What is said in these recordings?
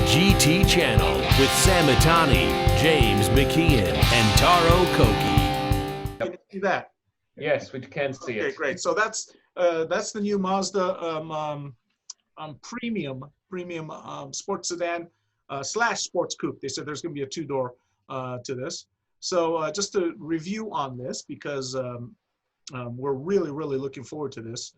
GT channel with Sam Itani, James McKeon, and Taro Koki. Can you see that? Yes, we can see Okay, it. great. So that's the new Mazda premium sports sedan slash sports coupe. They said there's going to be a two-door to this. So just to review on this, because we're really looking forward to this.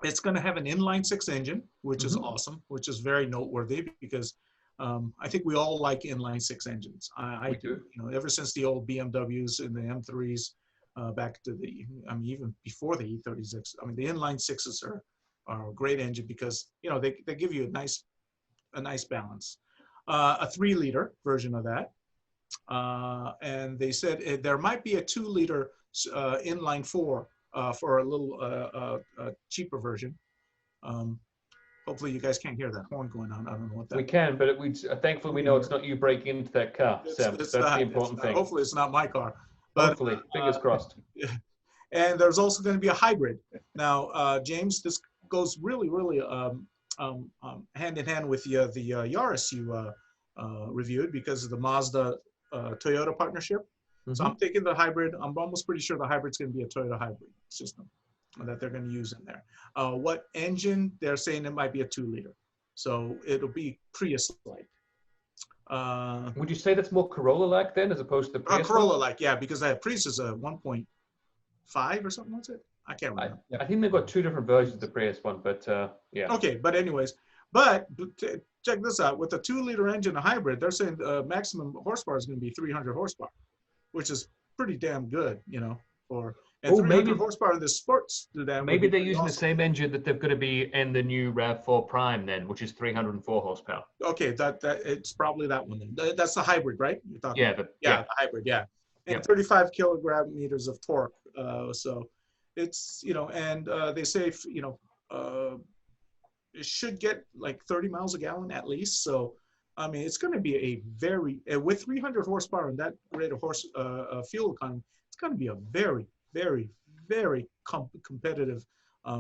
It's going to have an inline-six engine, which is awesome, which is very noteworthy because I think we all like inline-six engines. I do. You know, ever since the old BMWs and the M3s, back to the, I mean, even before the E36. I mean, the inline sixes are a great engine because, you know, they give you a nice balance. A 3-liter version of that. And they said there might be a 2-liter inline four for a little cheaper version. Hopefully you guys can't hear that horn going on. I don't know what that. We can, but thankfully we know it's not you breaking into that car, Sam. That's the important thing. Hopefully it's not my car. But, hopefully, fingers crossed. And there's also going to be a hybrid. Now, James, this goes really hand in hand with the Yaris you reviewed because of the Mazda Toyota partnership. So I'm taking the hybrid. I'm almost pretty sure the hybrid's going to be a Toyota hybrid system that they're going to use in there. What engine? They're saying it might be a 2-liter. So it'll be Prius-like. Would you say that's more Corolla-like then, as opposed to the Prius? Corolla-like, yeah, because that Prius is a 1.5 or something. What's it? I can't remember. I think they've got 2 different versions of the Prius one, but yeah. Okay, but anyways, but check this out. With a 2-liter engine, a hybrid, they're saying maximum horsepower is going to be 300 horsepower, which is pretty damn good, you know, for. And 300 horsepower in the sports sedan. Maybe they're using the same engine that they're going to be in the new RAV4 Prime then, which is 304 horsepower. Okay, that it's probably that one then. That's the hybrid, right? You're talking the hybrid, yeah. And 35 kilogram-meters of torque. So it's, you know, and they say, you know, it should get like 30 miles a gallon at least. So, I mean, it's going to be a very, with 300 horsepower and that rate of fuel economy, it's going to be a very competitive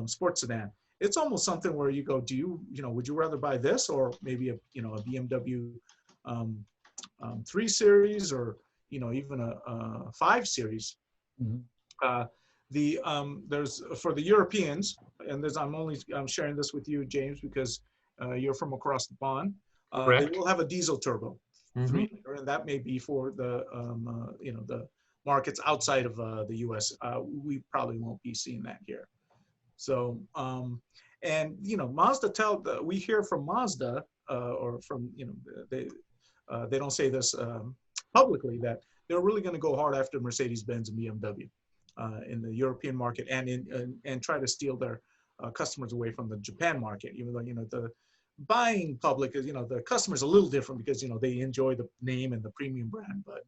sports sedan. It's almost something where you go, would you rather buy this or maybe a BMW 3 Series or, you know, even a 5 Series. There's for the Europeans, and I'm sharing this with you, James, because you're from across the pond. They will have a diesel turbo, 3-liter, and that may be for the the markets outside of the U.S. We probably won't be seeing that here. So, and you know, Mazda we hear from Mazda or from, you know, they don't say this publicly, that they're really going to go hard after Mercedes-Benz and BMW in the European market and try to steal their customers away from the Japan market, even though, you know, the buying public is, you know, the customer's a little different because, you know, they enjoy the name and the premium brand. But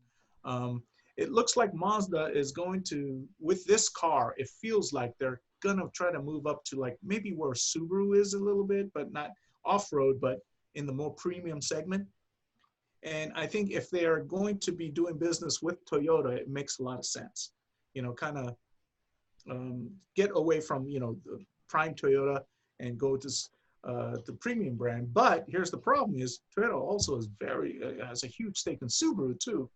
it looks like Mazda is going to, with this car, it feels like they're going to try to move up to like maybe where Subaru is a little bit, but not off-road, but in the more premium segment. And I think if they are going to be doing business with Toyota, it makes a lot of sense. You know, kind of get away from, you know, the prime Toyota and go to the premium brand. But here's the problem: is Toyota also is has a huge stake in Subaru too.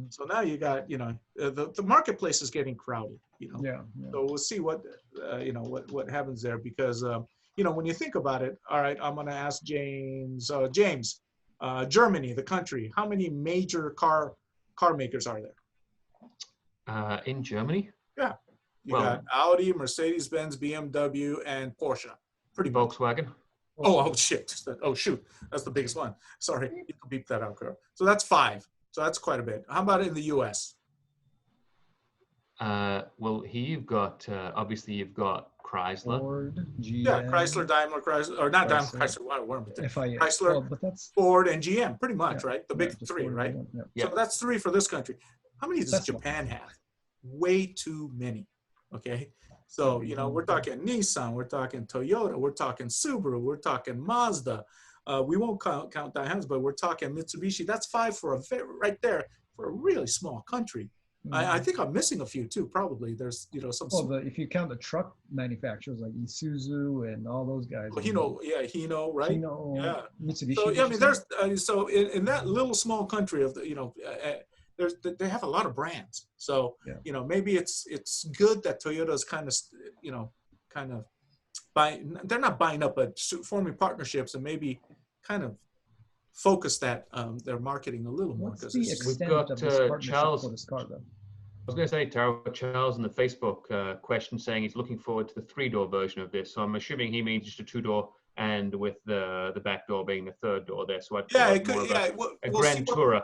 So now you got, you know, the marketplace is getting crowded. You know, So we'll see what you know, what happens there, because you know, when you think about it. All right, I'm going to ask James. James, Germany, the country. How many major car makers are there? In Germany? Yeah. You got Audi, Mercedes-Benz, BMW, and Porsche. Pretty much. Volkswagen. Oh, shit. Oh, shoot. That's the biggest one. Sorry. You can beep that out, girl. So that's 5. So that's quite a bit. How about in the U.S.? Well, here you've got, obviously you've got Chrysler. Ford, GM. Yeah, Chrysler, Daimler, Chrysler, or not Daimler, Chrysler, FIA. Chrysler, but that's, Ford, and GM, pretty much, right? The big 3, right? Yeah. So that's 3 for this country. How many does Japan have? Way too many, okay? So, you know, we're talking Nissan, we're talking Toyota, we're talking Subaru, we're talking Mazda. We won't count Daihatsu, but we're talking Mitsubishi. That's 5 for right there for a really small country. I think I'm missing a few too. Probably there's some. Well, if you count the truck manufacturers like Isuzu and all those guys. Hino, Hino, right? Hino, yeah. Mitsubishi. So yeah, I mean, there's so in that little small country of the they have a lot of brands. So maybe it's good that Toyota's kind of they're not buying up, but forming partnerships and maybe kind of focus that their marketing a little more. What's the extent we've got of this partnership Charles for this car, though? I was going to say, Taro, Charles in the Facebook question saying he's looking forward to the 3-door version of this. So I'm assuming he means just a 2-door, and with the back door being the 3rd door there. So I'd call it more of a Grand Tourer.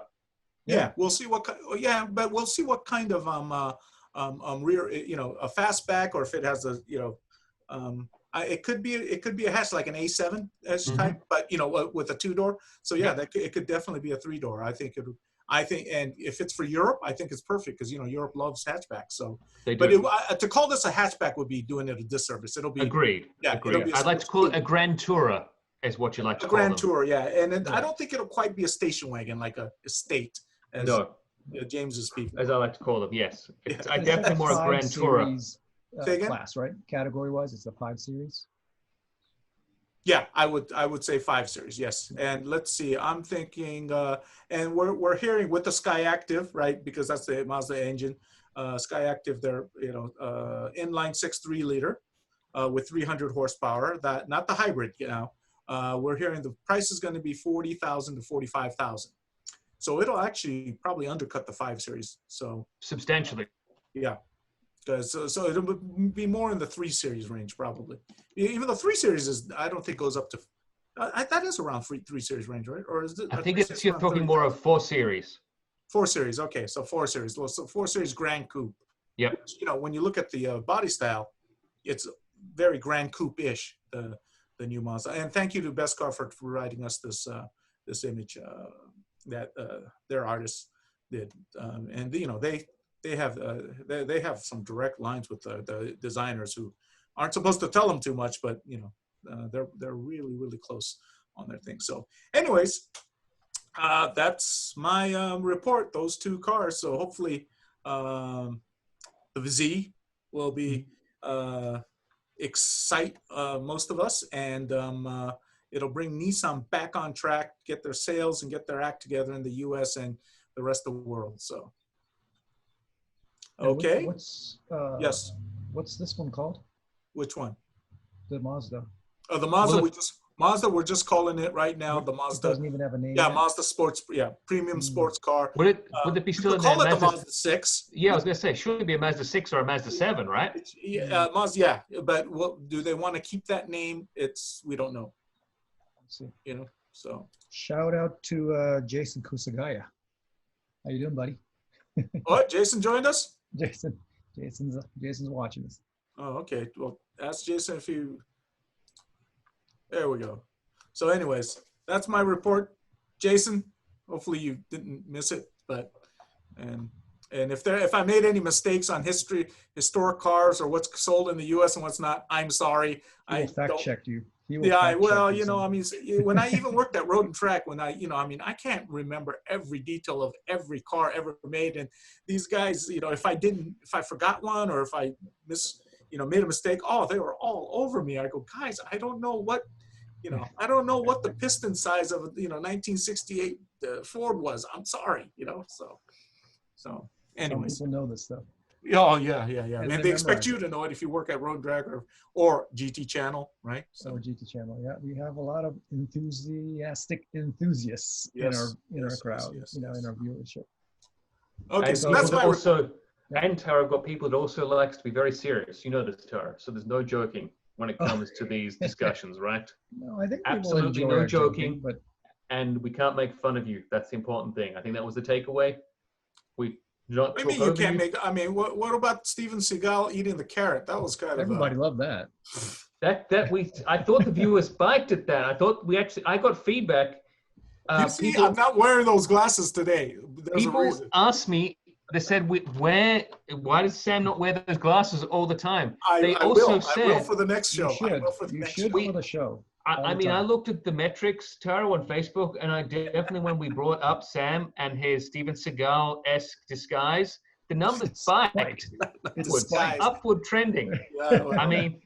Yeah, we'll see what. Yeah, but we'll see what kind of rear, a fastback, or if it has it could be a hatch like an A7 type, but with a 2-door. So it could definitely be a 3-door. I think, and if it's for Europe, I think it's perfect because Europe loves hatchbacks. So, to call this a hatchback would be doing it a disservice. It'll be agreed. Yeah, agreed. I'd like to call it a Grand Tourer, is what you like to call them. A Grand Tourer, yeah. And yeah. I don't think it'll quite be a station wagon like a estate. As, James's people, as I like to call them, yes. I definitely more a Grand Tourer class, right? Category-wise, it's a 5 Series. Yeah, I would say 5 Series, yes. And let's see, I'm thinking, and we're hearing with the Sky Active, right? Because that's the Mazda engine. Sky Active, they're inline 6.3 liter with 300 horsepower. That not the hybrid. We're hearing the price is going to be $40,000 to $45,000. So it'll actually probably undercut the 5 Series. So substantially. Yeah. So it'll be more in the 3 Series range probably. Even though 3 Series I don't think goes up to. That is around 3 Series range, right? Or is it? I think you're talking more of 4 Series. 4 Series, okay. So 4 Series. Well, so 4 Series Grand Coupe. Yep. Which, when you look at the body style, it's very Grand Coupe-ish. The new Mazda. And thank you to Best Car for providing us this image that their artists did, and they have some direct lines with the designers who aren't supposed to tell them too much, but they're really, really close on their thing. So anyways, that's my report, those 2 cars. So hopefully the Z will be excite most of us, and it'll bring Nissan back on track, get their sales and get their act together in the US and the rest of the world. So okay. Yes. What's this one called? Which one? The Mazda. Oh, the Mazda. We're just calling it right now. The Mazda. It doesn't even have a name. Yeah, yet. Mazda sports. Yeah, premium sports car. Would it be still call it the Mazda 6? Yeah, I was gonna say, should it be a Mazda 6 or a Mazda 7, right? Mazda. Yeah, but do they want to keep that name? We don't know. Let's see. So. Shout out to Jason Kusagaya. How you doing, buddy? What? Jason joined us? Jason's watching us. Oh, okay. Well, ask Jason if you. There we go. So, anyways, that's my report, Jason. Hopefully, you didn't miss it, and if I made any mistakes on historic cars or what's sold in the U.S. and what's not, I'm sorry. I fact checked you. Yeah, well, I mean, when I even worked at Road and Track, I can't remember every detail of every car ever made. And these guys, if I forgot one or if I made a mistake, they were all over me. I go, guys, I don't know what the piston size of 1968 Ford was. I'm sorry, So, anyways. Some people know this stuff. Oh, yeah. And they expect you to know it if you work at Road Drag or GT Channel, right? So GT Channel, yeah. We have a lot of enthusiastic enthusiasts in our crowd, in our viewership. Okay, and so that's my also, and Tara got people that also likes to be very serious. You know this, Tara. So there's no joking when it comes to these discussions, right? No, I think absolutely no joking, and we can't make fun of you. That's the important thing. I think that was the takeaway. I mean, you can't make. I mean, what about Steven Seagal eating the carrot? That was kind of. Everybody loved that. I thought the viewers biked at that. I thought I got feedback. I'm not wearing those glasses today. There's people asked me. They said, "Why does Sam not wear those glasses all the time?" I will for the next show. You should for the show. I mean, I looked at the metrics, Taro, on Facebook, and I definitely, when we brought up Sam and his Steven Seagal-esque disguise, The numbers spiked. Upward trending. I mean,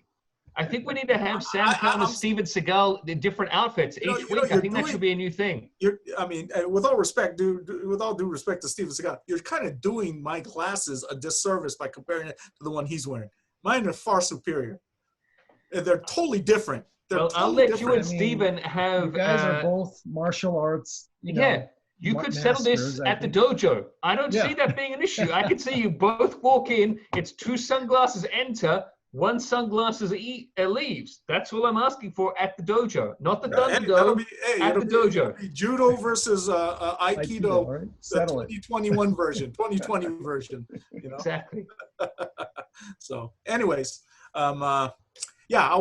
I think we need to have Sam Cowan and Steven Seagal in different outfits each week. I think that should be a new thing. I mean, with all respect, with all due respect to Steven Seagal, you're kind of doing my glasses a disservice by comparing it to the one he's wearing. Mine are far superior. They're totally different. I'll let you and Steven have. You guys are both martial arts. You could settle this at the dojo. I don't see that being an issue. I could see you both walk in. It's 2 sunglasses enter. 1 sunglasses leaves. That's all I'm asking for at the dojo, not the Thunderdome. At the dojo. Judo versus Aikido. Right? The 2021 version, 2020 version. Exactly. So, anyways, I'll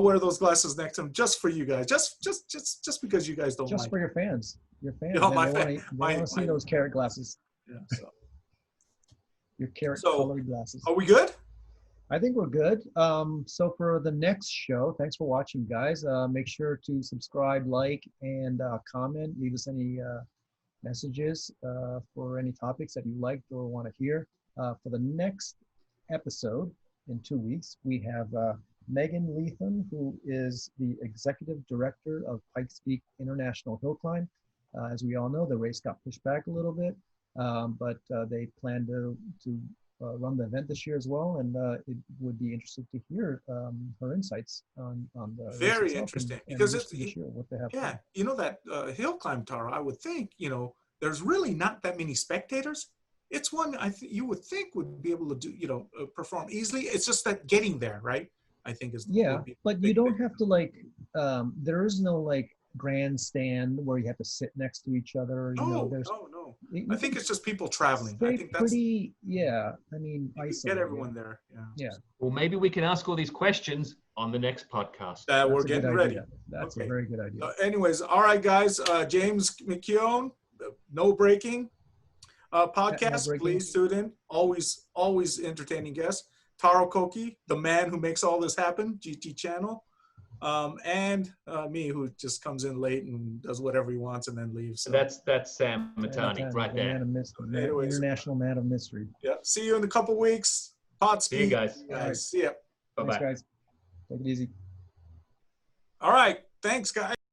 wear those glasses next time just for you guys. Just because you guys don't. Just like for your fans. Your fans. They want to see those carrot glasses. Yeah. So. Your carrot-colored glasses. Are we good? I think we're good. So for the next show, thanks for watching, guys. Make sure to subscribe, like, and comment. Leave us any messages for any topics that you liked or want to hear. For the next episode in 2 weeks, we have Megan Leatham, who is the Executive Director of Pikes Peak International Hill Climb. As we all know, the race got pushed back a little bit, but they plan to run the event this year as well, and it would be interesting to hear her insights on the very interesting because it's this year, what they have. That hill climb, Tara. I would think there's really not that many spectators. It's one you would think would be able to do perform easily. It's just that getting there, right? I think is but you don't have to there is no grandstand where you have to sit next to each other. No. I think it's just people traveling. I think that's pretty. Yeah, I mean, get everyone there. Yeah. Well, maybe we can ask all these questions on the next podcast. We're getting ready. That's a very good idea. Anyways, all right, guys. James McKeown, No Breaking podcast. No breaking. Please tune in. Always entertaining guests. Taro Koki, the man who makes all this happen. GT Channel. And me, who just comes in late and does whatever he wants and then leaves. So. That's Sam Matani right there. International man of mystery. Yeah. See you in a couple weeks. Pod speed. See you guys. Right. See ya. Bye-bye. Thanks, guys. Take it easy. All right. Thanks, guys.